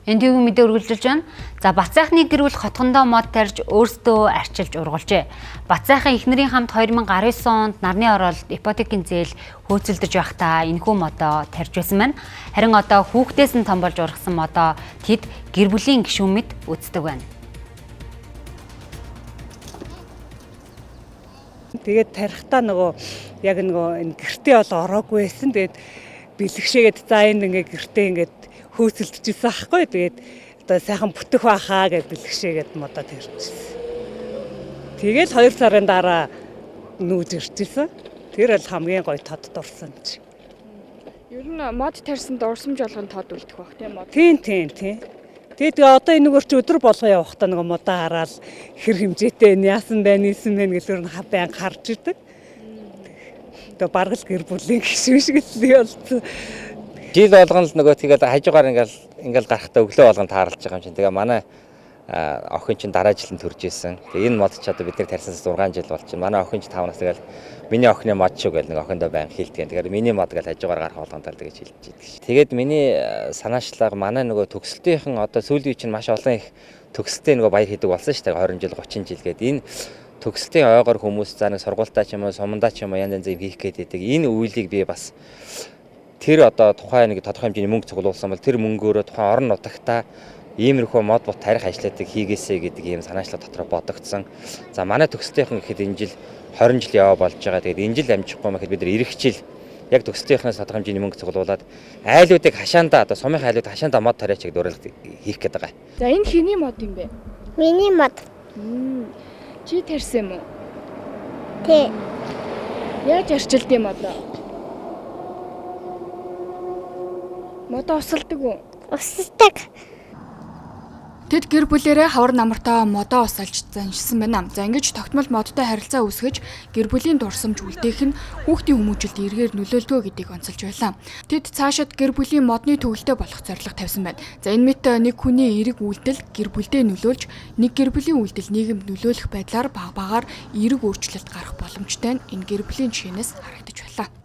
Энэ төвийн мэдээ үргэлжилж байна. За Бацайхны гэр бүл хотгондоо мод тарьж өөрсдөө арчилж ургуулжээ. Бацайхан эхнэрийн хамт 2019 онд нарны оролт ипотекийн зээл хөөцөлдөж байхдаа энэхүү модоо тарьж байсан байна. Харин одоо хүүхдээс нь том болж ургасан модоо тэд гэр бүлийн гишүүн мэд үздэг байна. Тэгээд тарихтаа яг энэ гэртээ бол ороогүй байсан. Тэгээд бэлгшээгээд за энэ ингээ гэртээ ингээд хөөцөлдөжсэн аахгүй. Тэгээд одоо сайхан бүтэх байхаа гэж бэлгшээгээд модоо тарьчихсан. Тэгээд 2 сарын дараа нүүж ирчихсэн. Тэр бол хамгийн гоё тод дурсан чи. Ер нь мод тарьсанд урсамж болгон тод үлдэх байх тийм мод. Тийм. Тэгээд одоо энэгээр чи өдөр болго явахдаа модоо хараад хэр хэмжээтэй яасан байна, нийсэн байна гэж өөр байн харж идэг. Тэгээ бараг л гэр бүлийн гишүүн шиг л болсон. Жил болгон л тэгээд хажуугаар ингээл гарахтаа өглөө болгон тааралж байгаа юм чинь. Тэгээ манай охин чинь дараа жил нь төрж исэн. Тэгээ энэ мод ч одоо бид нар тарьсанаас 6 жил болж байна. Манай охин ч 5-наас тэгэл миний охины мод шүү гэл охиндоо байн хэлдэг. Тэгэхээр миний мод гэл хажуугаар гарах болгон тал гэж хэлж идэг ш. Тэгээд миний санаачлага манай төгсөлтийнхэн одоо сүүлийн үе чинь маш олон их төгсөлтөө баяр хийдэг болсон ш. 20 жил 30 жил гээд энэ төгсөлтийн ойгоор хүмүүс за сургуультаа ч юм уу сумандаа ч юм уу янз янзын хийх гээд байдаг. Энэ үйлийг би бас тэр одоо тухайн тодорхой хэмжээний мөнгө цуглуулсан бол тэр мөнгөөрөө тухайн орон нутагтаа иймэрхүү мод бот тарих ажлуудыг хийгээсэй гэдэг ийм санаачлал дотор бодогдсон. За манай төгсөлтийнхэн гэхэд энэ жил 20 жил яваа болж байгаа. Тэгээд энэ жил амжихгүй мэхэд бид нар ирэх жил яг төгсөлтийнхнээс тодорхой хэмжээний мөнгө цуглуулад айлуудыг хашаандаа одоо сумын айлууд хашаандаа мод тариач гэдэг уриалга хийх гээд байгаа. За энэ хэний мод юм бэ? Миний мод. Чи тарьсан юм уу? Тэ. Яаж арчилдсан модоо? Модоо усалдаг уу? Усалдаг. Тэд гэр бүлээрээ хавар намартаа модоо усалж заншсан байна. За ингэж тогтмол модтой харилцаа үүсгэж гэр бүлийн дурсамж үлдээх нь хүүхдийн хүмүүжилд эргээр нөлөөлтөө гэдгийг онцолж байлаа. Тэд цаашид гэр бүлийн модны төвлөлтөд болох зорилго тавьсан байна. За энэ мэт нэг хүний эерэг үйлдэл гэр бүлдээ нөлөөлж нэг гэр бүлийн үйлдэл нийгэмд нөлөөлөх байдлаар баг багаар эерэг өөрчлөлт гарах боломжтой нь энэ гэр бүлийн жишээнээс харагдаж байлаа.